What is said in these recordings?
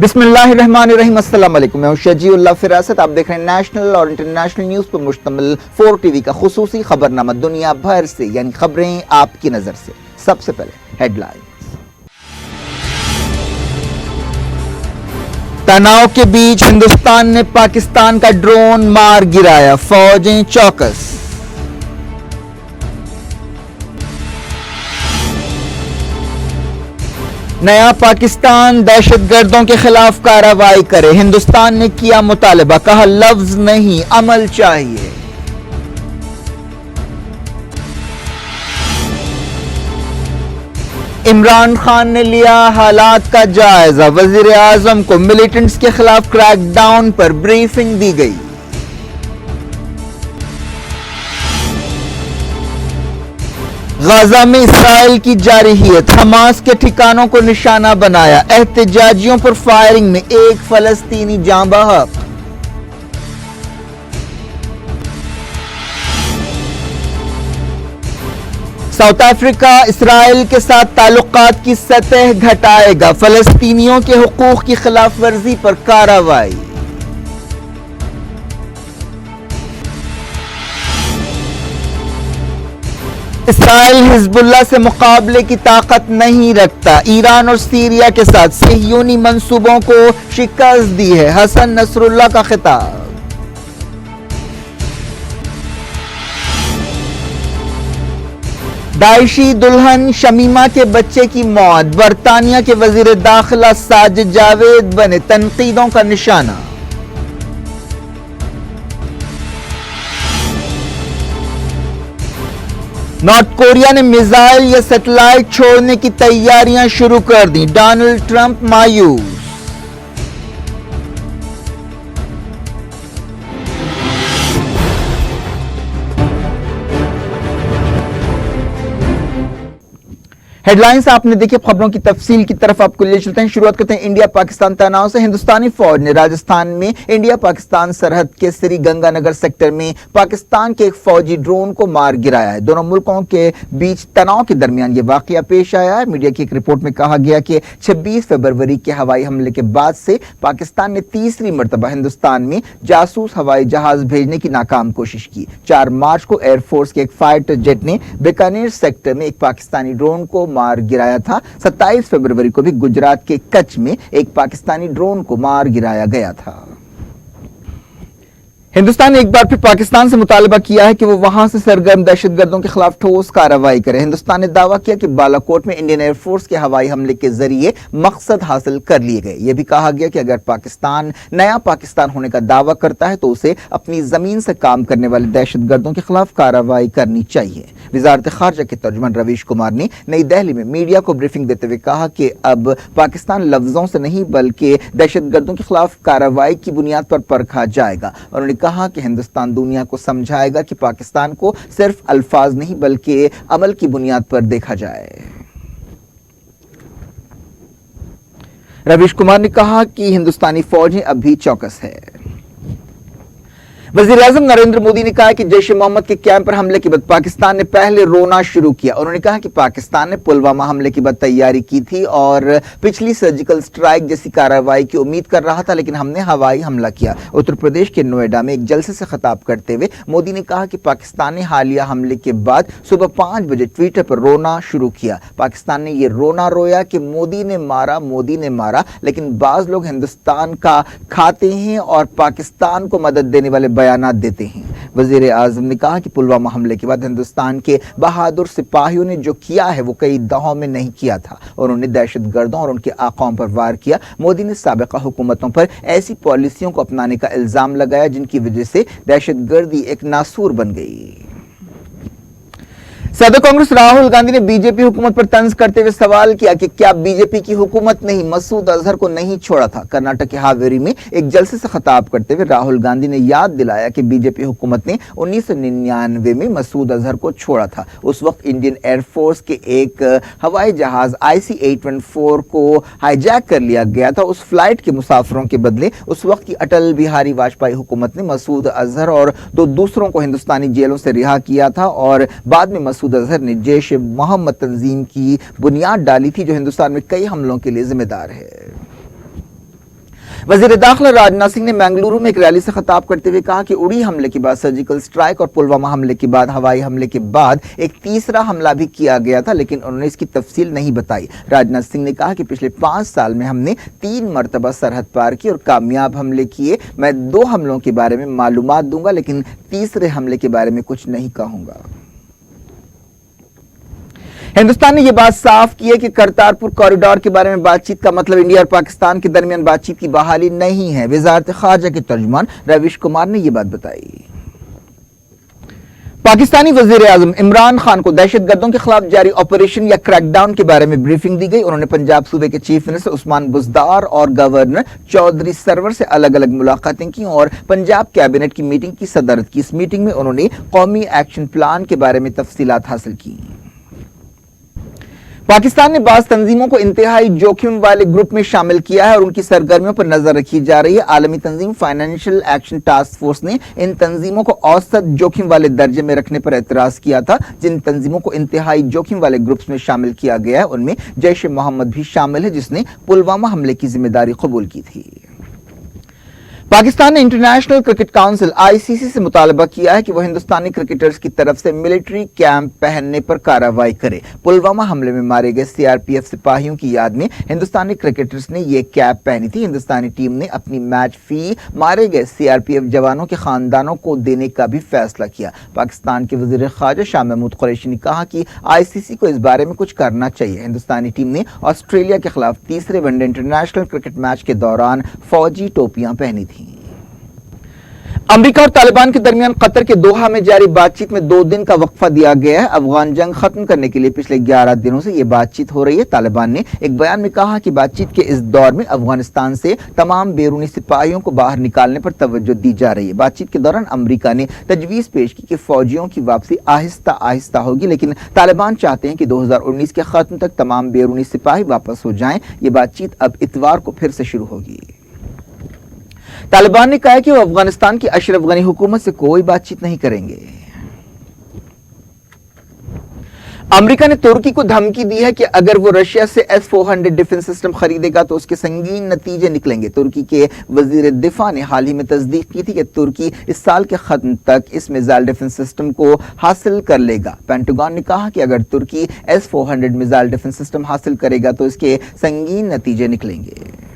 بسم اللہ الرحمن الرحیم۔ السلام علیکم، میں ہوں شجیع اللہ فراست۔ آپ دیکھ رہے ہیں نیشنل اور انٹرنیشنل نیوز پر مشتمل 4 ٹی وی کا خصوصی خبرنامہ دنیا بھر سے، یعنی خبریں آپ کی نظر سے۔ سب سے پہلے ہیڈ لائنز۔ تناؤ کے بیچ ہندوستان نے پاکستان کا ڈرون مار گرایا، فوجیں چوکس۔ نیا پاکستان دہشت گردوں کے خلاف کارروائی کرے، ہندوستان نے کیا مطالبہ، کہا لفظ نہیں عمل چاہیے۔ عمران خان نے لیا حالات کا جائزہ، وزیر اعظم کو ملیٹنٹس کے خلاف کریک ڈاؤن پر بریفنگ دی گئی۔ غزہ میں اسرائیل کی جارحیت، حماس کے ٹھکانوں کو نشانہ بنایا، احتجاجیوں پر فائرنگ میں ایک فلسطینی جاں بحق۔ ساؤتھ افریقہ اسرائیل کے ساتھ تعلقات کی سطح گھٹائے گا، فلسطینیوں کے حقوق کی خلاف ورزی پر کارروائی۔ اسرائیل حزب اللہ سے مقابلے کی طاقت نہیں رکھتا، ایران اور سیریا کے ساتھ صہیونی منصوبوں کو شکست دی ہے، حسن نصر اللہ کا خطاب۔ داعشی دلہن شمیمہ کے بچے کی موت، برطانیہ کے وزیر داخلہ ساجد جاوید بنے تنقیدوں کا نشانہ۔ نارتھ کوریا نے میزائل یا سیٹلائٹ چھوڑنے کی تیاریاں شروع کر دیں، ڈونلڈ ٹرمپ مایوس۔ ہیڈ لائنز آپ نے دیکھی، خبروں کی تفصیل کی طرف آپ کو لے چلتے ہیں۔ شروعات کرتے ہیں انڈیا پاکستان تناؤ سے۔ ہندوستانی فوج نے راجستھان میں انڈیا پاکستان سرحد کے سری گنگا نگر سیکٹر میں پاکستان کے ایک فوجی ڈرون کو مار گرایا ہے۔ دونوں ملکوں کے بیچ تناؤ کے درمیان یہ واقعہ پیش آیا ہے۔ میڈیا کی ایک رپورٹ میں کہا گیا کہ 26 فروری کے ہوائی حملے کے بعد سے پاکستان نے تیسری مرتبہ ہندوستان میں جاسوس ہوائی جہاز بھیجنے کی ناکام کوشش کی۔ 4 مارچ کو ایئر فورس کے ایک فائٹر جیٹ نے بیکانیر سیکٹر میں ایک پاکستانی ڈرون کو مار گرایا تھا۔ 27 فروری کو بھی گجرات کے کچھ میں ایک پاکستانی ڈرون کو مار گرایا گیا تھا۔ ہندوستان نے ایک بار پھر پاکستان سے مطالبہ کیا ہے کہ وہ وہاں سے سرگرم دہشت گردوں کے خلاف ٹھوس کارروائی کرے۔ ہندوستان نے دعویٰ کیا کہ بالاکوٹ میں انڈین ایئر فورس کے ہوائی حملے کے ذریعے مقصد حاصل کر لیے گئے۔ یہ بھی کہا گیا کہ اگر پاکستان نیا پاکستان ہونے کا دعویٰ کرتا ہے تو اسے اپنی زمین سے کام کرنے والے دہشت گردوں کے خلاف کارروائی کرنی چاہیے۔ وزارت خارجہ کے ترجمان رویش کمار نے نئی دہلی میں میڈیا کو بریفنگ دیتے ہوئے کہا کہ اب پاکستان لفظوں سے نہیں بلکہ دہشت گردوں کے خلاف کارروائی کی بنیاد پر پرکھا جائے گا۔ انہوں نے کہا کہ ہندوستان دنیا کو سمجھائے گا کہ پاکستان کو صرف الفاظ نہیں بلکہ عمل کی بنیاد پر دیکھا جائے۔ رویش کمار نے کہا کہ ہندوستانی فوجیں اب بھی چوکس ہے۔ وزیر اعظم نریندر مودی نے کہا کہ جیش محمد کے کیمپ پر حملے کے بعد پاکستان نے پہلے رونا شروع کیا۔ انہوں نے کہا کہ پاکستان نے پلوامہ حملے کے بعد تیاری کی تھی اور پچھلی سرجیکل سٹرائک جیسی کارروائی کی امید کر رہا تھا، لیکن ہم نے ہوائی حملہ کیا۔ اتر پردیش کے نوئیڈا میں ایک جلسے سے خطاب کرتے ہوئے مودی نے کہا کہ پاکستان نے حالیہ حملے کے بعد صبح 5 بجے ٹویٹر پر رونا شروع کیا۔ پاکستان نے یہ رونا رویا کہ مودی نے مارا، لیکن بعض لوگ ہندوستان کا کھاتے ہیں اور پاکستان کو مدد دینے والے بیانات دیتے ہیں۔ وزیر اعظم نے کہا کہ پلوامہ حملے کے بعد ہندوستان کے بہادر سپاہیوں نے جو کیا ہے وہ کئی دہوں میں نہیں کیا تھا۔ انہوں نے دہشت گردوں اور ان کے آقاؤں پر وار کیا۔ مودی نے سابقہ حکومتوں پر ایسی پالیسیوں کو اپنانے کا الزام لگایا جن کی وجہ سے دہشت گردی ایک ناسور بن گئی۔ صدر کانگریس راہل گاندھی نے بی جے پی حکومت پر طنز کرتے ہوئے سوال کیا کہ کیا بی جے پی کی حکومت نے مسعود اظہر کو نہیں چھوڑا تھا۔ کرناٹک کے ہاویری میں ایک جلسے سے خطاب کرتے ہوئے راہل گاندھی نے یاد دلایا کہ بی جے پی حکومت نے 1999 میں مسعود اظہر کو چھوڑا تھا۔ اس وقت انڈین ایئر فورس کے ایک ہوائی جہاز IC-814 کو ہائی جیک کر لیا گیا تھا۔ اس فلائٹ کے مسافروں کے بدلے اس وقت کی اٹل بہاری واجپئی حکومت نے مسعود اظہر اور 2 دوسروں کو ہندوستانی جیلوں سے رہا کیا تھا اور بعد میں مسعود اظہر نے جیش محمد تنظیم کی بنیاد ڈالی تھی جو ہندوستان میں کئی حملوں کے لیے ذمہ دار ہے۔ वजीर दाखिला राजनाथ सिंह ने बेंगलुरु में एक रैली से खिताब करते हुए कहा कि उड़ी हमले के बाद सर्जिकल स्ट्राइक और पुलवामा हमले के बाद हवाई हमले के बाद एक तीसरा हमला भी किया गया था, लेकिन उन्होंने इसकी तफसील नहीं बताई। राजनाथ सिंह ने कहा कि पिछले 5 साल में हमने 3 मरतबा सरहद पार की और कामयाब हमले किए। मैं 2 हमलों के बारे में मालूमात दूंगा, लेकिन तीसरे हमले के बारे में कुछ नहीं कहूंगा। हिंदुस्तान ने यह बात साफ की है कि करतारपुर कॉरिडोर के बारे में बातचीत का मतलब इंडिया और पाकिस्तान के दरमियान बातचीत की बहाली नहीं है। वजारत खारजा के तर्जुमान रवीश कुमार ने यह बात बताई। पाकिस्तानी वजीर आजम इमरान खान को दहशतगर्दों के खिलाफ जारी ऑपरेशन या क्रैकडाउन के बारे में ब्रीफिंग दी गई। उन्होंने पंजाब सूबे के चीफ मिनिस्टर उस्मान बुज़दार और गवर्नर चौधरी सरवर से अलग अलग मुलाकातें की और पंजाब कैबिनेट की मीटिंग की सदारत की। इस मीटिंग में उन्होंने कौमी एक्शन प्लान के बारे में तफसीलात हासिल की। पाकिस्तान ने बाज़ तंजीमों को इंतहाई जोखिम वाले ग्रुप में शामिल किया है और उनकी सरगर्मियों पर नजर रखी जा रही है। आलमी तंजीम फाइनेंशियल एक्शन टास्क फोर्स ने इन तंजीमों को औसत जोखिम वाले दर्जे में रखने पर एतराज किया था। जिन तंजीमों को इंतहाई जोखिम वाले ग्रुप्स में शामिल किया गया है उनमें जैश ए मोहम्मद भी शामिल है, जिसने पुलवामा हमले की जिम्मेदारी कबूल की थी। पाकिस्तान ने इंटरनेशनल क्रिकेट काउंसिल आईसीसी से मुतालबा किया है कि वह हिंदुस्तानी क्रिकेटर्स की तरफ से मिलिट्री कैंप पहनने पर कार्रवाई करे। पुलवामा हमले में मारे गए सीआरपीएफ सिपाहियों की याद में हिंदुस्तानी क्रिकेटर्स ने यह कैप पहनी थी। हिंदुस्तानी टीम ने अपनी मैच फी मारे गए सीआरपीएफ जवानों के खानदानों को देने का भी फैसला किया। पाकिस्तान के वजीर खारजा शाह महमूद कुरैशी ने कहा कि आईसीसी को इस बारे में कुछ करना चाहिए। हिंदुस्तानी टीम ने ऑस्ट्रेलिया के खिलाफ तीसरे वनडे इंटरनेशनल क्रिकेट मैच के दौरान फौजी टोपियां पहनी थी। अमेरिका और तालिबान के दरमियान कतर के दोहा में जारी बातचीत में 2 दिन का वक्फा दिया गया है। अफगान जंग खत्म करने के लिए पिछले 11 दिनों से यह बातचीत हो रही है। तालिबान ने एक बयान में कहा कि बातचीत के इस दौर में अफगानिस्तान से तमाम बैरूनी सिपाहियों को बाहर निकालने पर तवज्जो दी जा रही है। बातचीत के दौरान अमेरिका ने तजवीज पेश की कि फौजियों की वापसी आहिस्ता आहिस्ता होगी, लेकिन तालिबान चाहते हैं कि 2019 के खत्म तक तमाम बैरूनी सिपाही वापस हो जाएं। ये बातचीत अब इतवार को फिर से शुरू होगी। तालिबान ने कहा है कि वो अफगानिस्तान की अशरफ गनी हुकूमत से कोई बातचीत नहीं करेंगे। अमेरिका ने तुर्की को धमकी दी है कि अगर वो रशिया से S-400 डिफेंस सिस्टम खरीदेगा तो उसके संगीन नतीजे निकलेंगे। तुर्की के वजीर दिफा ने हाल ही में तस्दीक की थी कि तुर्की इस साल के खत्म तक इस मिसाइल डिफेंस सिस्टम को हासिल कर लेगा। पेंटागन ने कहा कि अगर तुर्की S-400 मिसाइल डिफेंस सिस्टम हासिल करेगा तो इसके संगीन नतीजे निकलेंगे।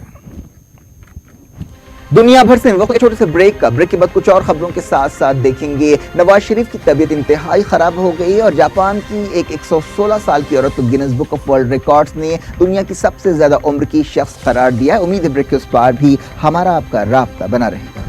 दुनिया भर से वक्त छोटे से ब्रेक के बाद कुछ और खबरों के साथ साथ देखेंगे नवाज शरीफ की तबीयत इंतहाई खराब हो गई और जापान की एक 116 साल की औरत को Guinness book of world records ने दुनिया की सबसे ज्यादा उम्र की शख्स करार दिया है। उम्मीद है ब्रेक के उस पार भी हमारा आपका राब्ता बना रहेगा।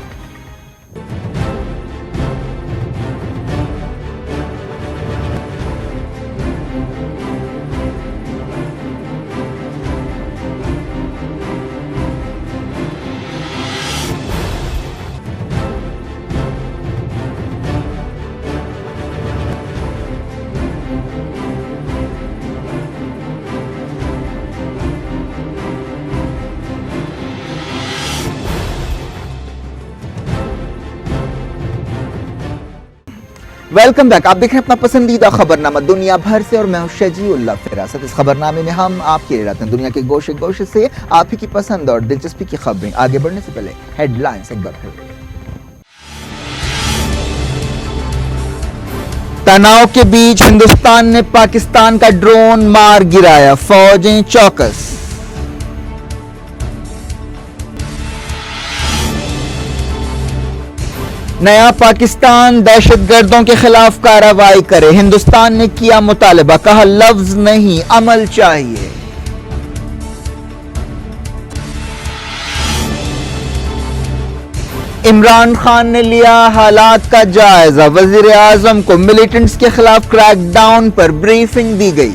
Welcome back. आप देख रहे हैं अपना पसंदीदा खबरनामा दुनिया भर से और मैं हूं शजीउल्लाह फिरासत। इस खबरनामे में हम आपके लिए लाते हैं दुनिया के गोशे गोशे से आप ही की पसंद और दिलचस्पी की खबरें। आगे बढ़ने से पहले हेडलाइंस एक बार फिर। तनाव के बीच हिंदुस्तान ने पाकिस्तान का ड्रोन मार गिराया, फौजें चौकस। नया पाकिस्तान दहशतगर्दों के खिलाफ कार्रवाई करे, हिंदुस्तान ने किया मुतालबा, कहा लफ्ज नहीं अमल चाहिए। इमरान खान ने लिया हालात का जायजा, वजीर आजम को मिलिटेंट्स के खिलाफ क्रैकडाउन पर ब्रीफिंग दी गई।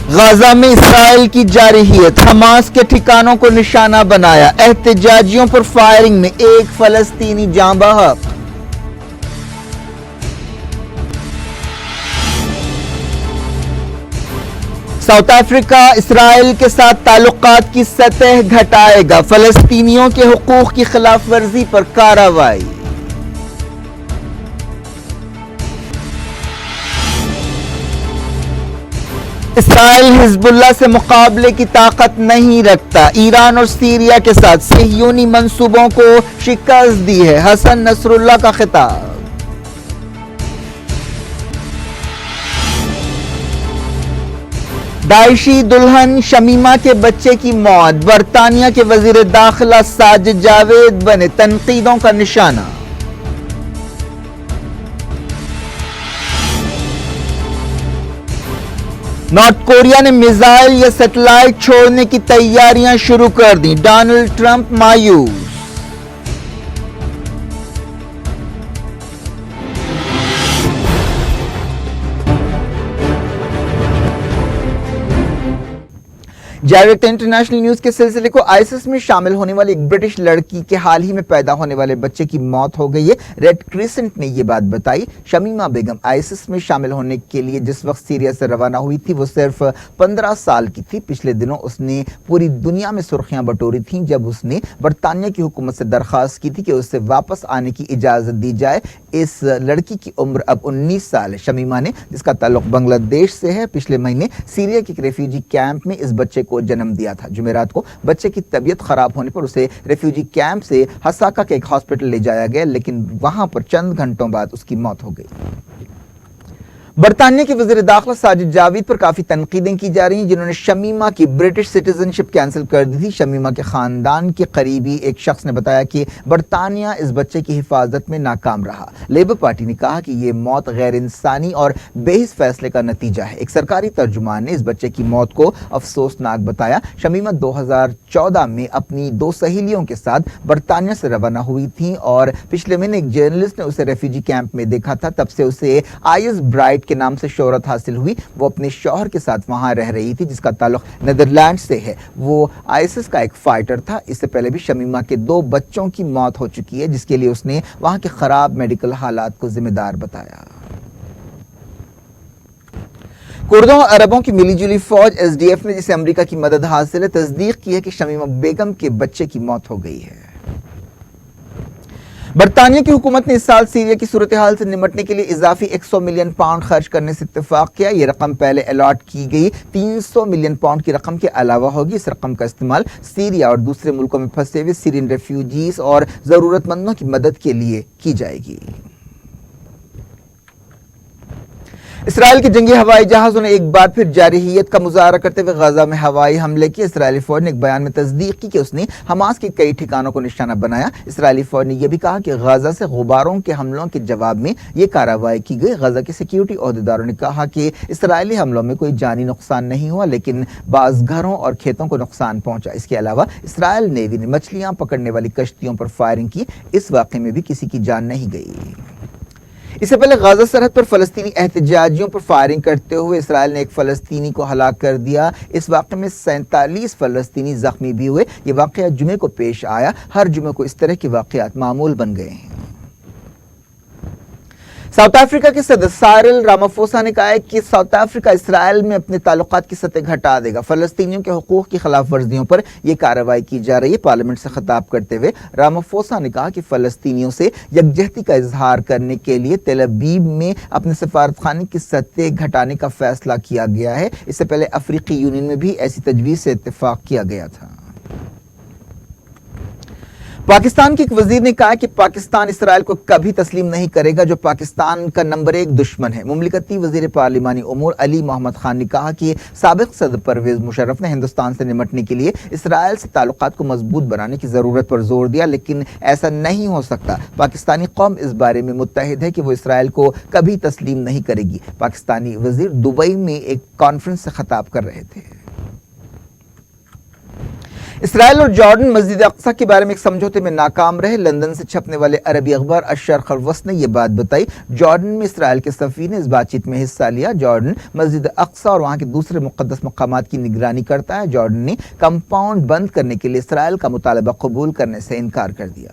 गाजा में इसराइल की जारहियत, हमास के ठिकानों को निशाना बनाया, एहतजाजियों पर फायरिंग में एक फलस्तीनी जाँ बहक। साउथ अफ्रीका इसराइल के साथ ताल्लुकात की सतह घटाएगा, फलस्तीनियों के हुकूक की खिलाफ वर्जी पर कार्रवाई। اسرائیل حزب اللہ سے مقابلے کی طاقت نہیں رکھتا، ایران اور سیریا کے ساتھ صہیونی منصوبوں کو شکست دی ہے، حسن نصر اللہ کا خطاب۔ داعشی دلہن شمیمہ کے بچے کی موت، برطانیہ کے وزیر داخلہ ساجد جاوید بنے تنقیدوں کا نشانہ۔ نارتھ کوریا نے میزائل یا سیٹلائٹ چھوڑنے کی تیاریاں شروع کر دیں، ڈونلڈ ٹرمپ مایوس۔ ڈائریکٹ انٹرنیشنل نیوز کے سلسلے کو آئیسس میں شامل ہونے والی ایک برٹش لڑکی کے حال ہی میں پیدا ہونے والے بچے کی موت ہو گئی ہے۔ ریڈ کریسنٹ نے یہ بات بتائی۔ شمیمہ بیگم آئیسس میں شامل ہونے کے لیے جس وقت سیریا سے روانہ ہوئی تھی وہ صرف 15 سال کی تھی۔ پچھلے دنوں اس نے پوری دنیا میں سرخیاں بٹوری تھیں جب اس نے برطانیہ کی حکومت سے درخواست کی تھی کہ اسے واپس آنے کی اجازت دی جائے۔ اس لڑکی کی عمر اب 19 سال ہے۔ شمیمہ نے، جس کا تعلق بنگلہ دیش سے ہے، پچھلے مہینے سیریا کے ایک ریفیوجی کیمپ میں اس بچے کو جنم دیا تھا۔ جمعرات کو بچے کی طبیعت خراب ہونے پر اسے ریفیوجی کیمپ سے ہساکا کے ایک ہاسپٹل لے جایا گیا، لیکن وہاں پر چند گھنٹوں بعد اس کی موت ہو گئی۔ برطانیہ کے وزیر داخلہ ساجد جاوید پر کافی تنقیدیں کی جا رہی ہیں، جنہوں نے شمیمہ کی برٹش سٹیزن شپ کینسل کر دی تھی۔ شمیمہ کے خاندان کے قریبی ایک شخص نے بتایا کہ برطانیہ اس بچے کی حفاظت میں ناکام رہا۔ لیبر پارٹی نے کہا کہ یہ موت غیر انسانی اور بے حس فیصلے کا نتیجہ ہے۔ ایک سرکاری ترجمان نے اس بچے کی موت کو افسوسناک بتایا۔ شمیمہ 2014 میں اپنی 2 سہیلیوں کے ساتھ برطانیہ سے روانہ ہوئی تھیں اور پچھلے مہینے ایک جرنلسٹ نے اسے ریفیوجی کیمپ میں دیکھا تھا۔ تب سے اسے آئیس برائٹ کے نام سے شہرت حاصل ہوئی۔ وہ اپنے شوہر کے ساتھ وہاں رہ رہی تھی جس کا تعلق نیدرلینڈ سے ہے۔ وہ آئیسس کا ایک فائٹر تھا۔ اس سے پہلے بھی شمیمہ کے 2 بچوں کی موت ہو چکی ہے، جس کے لیے اس نے وہاں کے خراب میڈیکل حالات کو ذمہ دار بتایا۔ کردوں اور عربوں کی ملی جلی فوج SDF نے، جسے امریکہ کی مدد حاصل ہے، تصدیق کی ہے کہ شمیمہ بیگم کے بچے کی موت ہو گئی ہے۔ برطانیہ کی حکومت نے اس سال سیریا کی صورتحال سے نمٹنے کے لیے اضافی 100 ملین پاؤنڈ خرچ کرنے سے اتفاق کیا۔ یہ رقم پہلے الاٹ کی گئی 300 ملین پاؤنڈ کی رقم کے علاوہ ہوگی۔ اس رقم کا استعمال سیریا اور دوسرے ملکوں میں پھنسے ہوئے سیرین ریفیوجیز اور ضرورت مندوں کی مدد کے لیے کی جائے گی۔ اسرائیل کے جنگی ہوائی جہازوں نے ایک بار پھر جارحیت کا مظاہرہ کرتے ہوئے غزہ میں ہوائی حملے کیے۔ اسرائیلی فوج نے ایک بیان میں تصدیق کی کہ اس نے حماس کے کئی ٹھکانوں کو نشانہ بنایا۔ اسرائیلی فوج نے یہ بھی کہا کہ غزہ سے غباروں کے حملوں کے جواب میں یہ کارروائی کی گئی۔ غزہ کے سیکیورٹی عہدیداروں نے کہا کہ اسرائیلی حملوں میں کوئی جانی نقصان نہیں ہوا، لیکن بعض گھروں اور کھیتوں کو نقصان پہنچا۔ اس کے علاوہ اسرائیل نیوی نے مچھلیاں پکڑنے والی کشتیوں پر فائرنگ کی۔ اس واقعے میں بھی کسی کی جان نہیں گئی۔ اس سے پہلے غزہ سرحد پر فلسطینی احتجاجیوں پر فائرنگ کرتے ہوئے اسرائیل نے ایک فلسطینی کو ہلاک کر دیا۔ اس واقعے میں 47 فلسطینی زخمی بھی ہوئے۔ یہ واقعہ جمعے کو پیش آیا۔ ہر جمعے کو اس طرح کے واقعات معمول بن گئے ہیں۔ ساؤتھ افریقہ کے صدر سائرل رامافوسا نے کہا ہے کہ ساؤتھ افریقہ اسرائیل میں اپنے تعلقات کی سطح گھٹا دے گا۔ فلسطینیوں کے حقوق کی خلاف ورزیوں پر یہ کارروائی کی جا رہی ہے۔ پارلیمنٹ سے خطاب کرتے ہوئے رامافوسا نے کہا کہ فلسطینیوں سے یکجہتی کا اظہار کرنے کے لیے تل ابیب میں اپنے سفارت خانے کی سطح گھٹانے کا فیصلہ کیا گیا ہے۔ اس سے پہلے افریقی یونین میں بھی ایسی تجویز سے اتفاق کیا گیا تھا۔ پاکستان کے ایک وزیر نے کہا کہ پاکستان اسرائیل کو کبھی تسلیم نہیں کرے گا، جو پاکستان کا نمبر 1 دشمن ہے۔ مملکتی وزیر پارلیمانی امور علی محمد خان نے کہا کہ سابق صدر پرویز مشرف نے ہندوستان سے نمٹنے کے لیے اسرائیل سے تعلقات کو مضبوط بنانے کی ضرورت پر زور دیا، لیکن ایسا نہیں ہو سکتا۔ پاکستانی قوم اس بارے میں متحد ہے کہ وہ اسرائیل کو کبھی تسلیم نہیں کرے گی۔ پاکستانی وزیر دبئی میں ایک کانفرنس سے خطاب کر رہے تھے۔ اسرائیل اور جارڈن مسجد اقصی کے بارے میں ایک سمجھوتے میں ناکام رہے۔ لندن سے چھپنے والے عربی اخبار الشرق الاوسط نے یہ بات بتائی۔ جارڈن میں اسرائیل کے سفیر نے اس بات چیت میں حصہ لیا۔ جارڈن مسجد اقصی اور وہاں کے دوسرے مقدس مقامات کی نگرانی کرتا ہے۔ جارڈن نے کمپاؤنڈ بند کرنے کے لیے اسرائیل کا مطالبہ قبول کرنے سے انکار کر دیا۔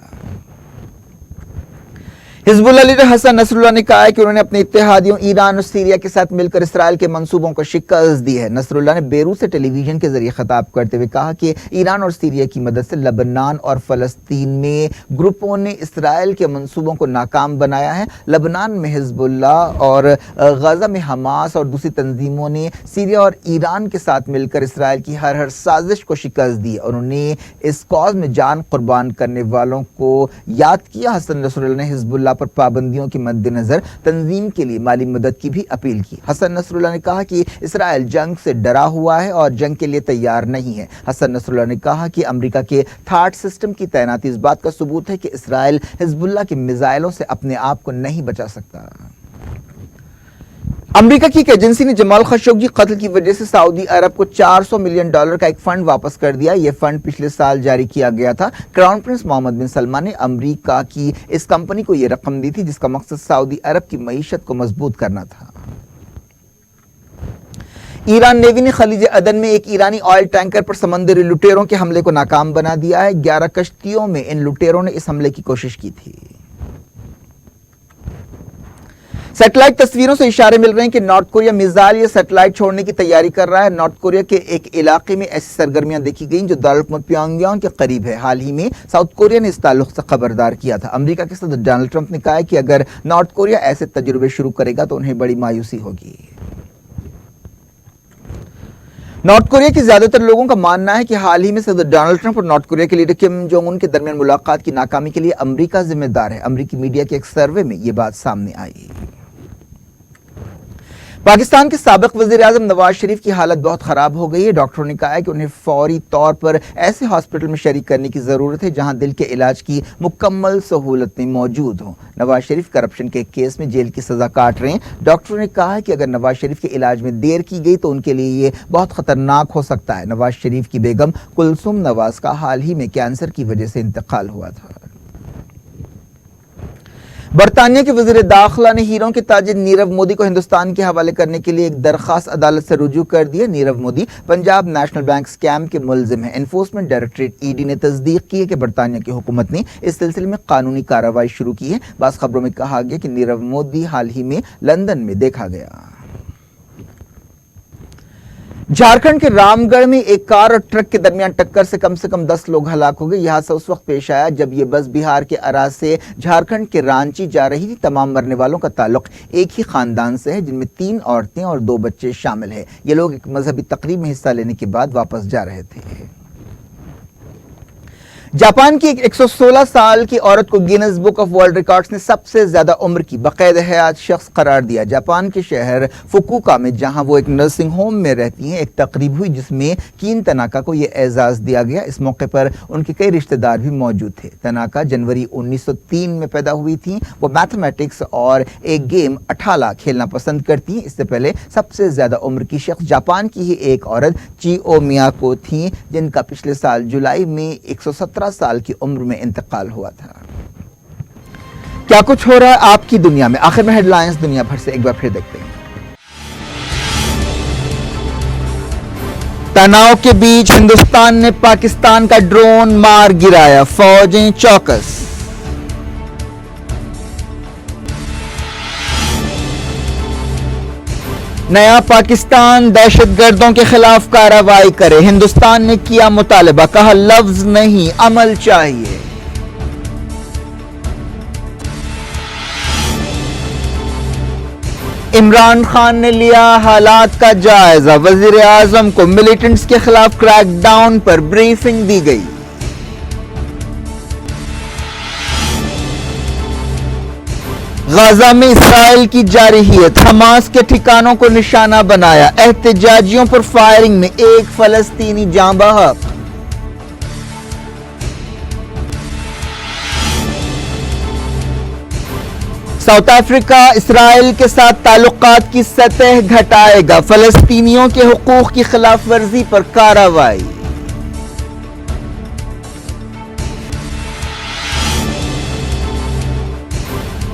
हिजबुल्लाह लीडर हसन नसरुल्लाह ने कहा है कि उन्होंने अपने इत्तेहादियों ईरान और सीरिया के साथ मिलकर इसराइल के मंसूबों को शिकस्त दी है। नसरुल्लाह ने बेरूत से टेलीविजन के जरिए खिताब करते हुए कहा कि ईरान और सीरिया की मदद से लबनान और फलस्तीन में ग्रुपों ने इसराइल के मंसूबों को नाकाम बनाया है। लबनान में हिजबुल्लाह और गजा में हमास और दूसरी तंजीमों ने सीरिया और ईरान के साथ मिलकर इसराइल की हर साजिश को शिकस्त दी। उन्होंने इस कॉज में जान कुर्बान करने वालों को याद किया। हसन नसरुल्लाह ने हिजबुल्लाह पर पाबंदियों के मद्देनजर तंजीम के लिए माली मदद की भी अपील की। हसन नसरुल्लाह ने कहा कि इसराइल जंग से डरा हुआ है और जंग के लिए तैयार नहीं है। हसन नसरुल्लाह ने कहा कि अमेरिका के थार्ड सिस्टम की तैनाती इस बात का सबूत है कि इसराइल हिजबुल्लाह के मिसाइलों से अपने आप को नहीं बचा सकता। अमेरिका की एक एजेंसी ने जमाल खशोगी कत्ल की वजह से सऊदी अरब को $400 मिलियन का एक फंड वापस कर दिया। यह फंड पिछले साल जारी किया गया था। क्राउन प्रिंस मोहम्मद बिन सलमान ने अमेरिका की इस कंपनी को यह रकम दी थी जिसका मकसद सऊदी अरब की मईशत को मजबूत करना था। ईरान नेवी ने खलीज अदन में एक ईरानी ऑयल टैंकर पर समंदरी लुटेरों के हमले को नाकाम बना दिया है। 11 कश्तियों में इन लुटेरों ने इस हमले की कोशिश की थी। सैटेलाइट तस्वीरों से इशारे मिल रहे हैं कि नॉर्थ कोरिया मिसाइल या सैटेलाइट छोड़ने की तैयारी कर रहा है। नॉर्थ कोरिया के एक इलाके में ऐसी सरगर्मियां देखी गईं जो दारुल प्योंगयांग के करीब है। हाल ही में साउथ कोरिया ने इस ताल्लुक से खबरदार किया था। अमेरिका के सदर डोनाल्ड ट्रंप ने कहा है कि अगर नॉर्थ कोरिया ऐसे तजुर्बे शुरू करेगा तो उन्हें बड़ी मायूसी होगी। नॉर्थ कोरिया के ज्यादातर लोगों का मानना है कि हाल ही में सदर डोनाल्ड ट्रंप और नॉर्थ कोरिया के लीडर किम जोंग उन के दरमियान मुलाकात की नाकामी के लिए अमेरिका जिम्मेदार है। अमेरिकी मीडिया के एक सर्वे में यह बात सामने आई। पाकिस्तान के साबिक वज़ीर-ए-आज़म नवाज शरीफ की हालत बहुत खराब हो गई है। डॉक्टरों ने कहा है कि उन्हें फौरी तौर पर ऐसे हॉस्पिटल में शरीक करने की जरूरत है जहां दिल के इलाज की मुकम्मल सहूलतें मौजूद हों। नवाज शरीफ करप्शन के केस में जेल की सजा काट रहे हैं। डॉक्टरों ने कहा है कि अगर नवाज शरीफ के इलाज में देर की गई तो उनके लिए ये बहुत खतरनाक हो सकता है। नवाज शरीफ की बेगम कुलसुम नवाज का हाल ही में कैंसर की वजह से इंतकाल हुआ था। बरतानिया के वज़ीर दाखिला ने हीरों के ताजिर नीरव मोदी को हिंदुस्तान के हवाले करने के लिए एक दरखास्त अदालत से रुजू कर दी है। Nirav Modi Punjab national bank scam के मुलजिम है। एनफोर्समेंट डायरेक्टरेट ईडी ने तस्दीक की है कि बरतानिया की हुकूमत ने इस सिलसिले में कानूनी कार्रवाई शुरू की है। बाज़ खबरों में कहा गया कि नीरव मोदी हाल ही में लंदन में देखा गया। झारखंड के रामगढ़ में एक कार और ट्रक के दरमियान टक्कर से कम 10 लोग हलाक हो गए। यह हादसा उस वक्त पेश आया जब यह बस बिहार के अराज से झारखंड के रांची जा रही थी। तमाम मरने वालों का ताल्लुक एक ही खानदान से है जिनमें 3 औरतें और 2 बच्चे शामिल हैं। ये लोग एक मजहबी तकरीब में हिस्सा लेने के बाद वापस जा रहे थे। जापान की एक 116 साल की औरत को Guinness book of world records ने सबसे ज्यादा उम्र की बाकायद हयात शख्स करार दिया। जापान के शहर फुकुओका में जहां वो एक नर्सिंग होम में रहती हैं, एक तकरीब हुई जिसमें कीन तनाका को यह एजाज दिया गया। इस मौके पर उनके कई रिश्तेदार भी मौजूद थे। तनाका जनवरी 1903 में पैदा हुई थी। वो मैथमेटिक्स और एक गेम अठाला खेलना पसंद करती हैं। इससे पहले सबसे ज्यादा उम्र की शख्स जापान की ही एक औरत चिओ मियाको थी जिनका पिछले साल जुलाई में 117 साल की उम्र में इंतकाल हुआ था। क्या कुछ हो रहा है आपकी दुनिया में, आखिर में हेडलाइंस दुनिया भर से एक बार फिर देखते हैं। तनाव के बीच हिंदुस्तान ने पाकिस्तान का ड्रोन मार गिराया, फौजें चौकस। नया पाकिस्तान दहशतगर्दों के खिलाफ कार्रवाई करे, हिंदुस्तान ने किया मुतालबा, कहा लफ्ज नहीं अमल चाहिए। इमरान खान ने लिया हालात का जायजा, वजीर आजम को मिलिटेंट्स के खिलाफ क्रैकडाउन पर ब्रीफिंग दी गई। गाजा में इसराइल की जारहियत, हमास के ठिकानों को निशाना बनाया, एहतजाजियों पर फायरिंग में एक फलस्तीनी जाँ बहक। साउथ अफ्रीका इसराइल के साथ ताल्लुकात की सतह घटाएगा, फलस्तीनियों के हुकूक की खिलाफ वर्जी पर कार्रवाई।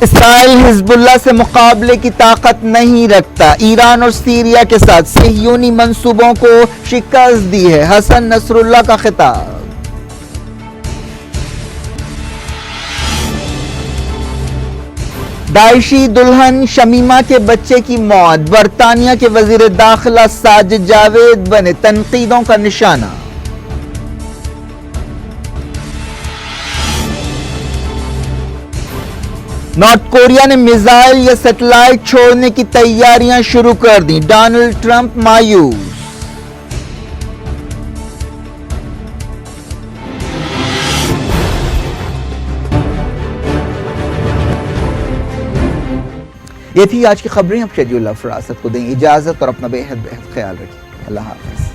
इसराइल हिजबुल्लाह से मुकाबले की ताकत नहीं रखता, ईरान और सीरिया के साथ सहयूनी मंसूबों को शिकस्त दी है, हसन नसरुल्लाह का खिताब। داعشی دلہن شمیمہ کے بچے کی موت، برطانیہ کے وزیر داخلہ ساجد جاوید بنے تنقیدوں کا نشانہ۔ نارتھ کوریا نے میزائل یا سیٹلائٹ چھوڑنے کی تیاریاں شروع کر دیں، ڈونلڈ ٹرمپ مایوس۔ یہ تھی آج کی خبریں۔ اب شیڈیول فراست کو دیں اجازت اور اپنا بے حد خیال رکھیں۔ اللہ حافظ۔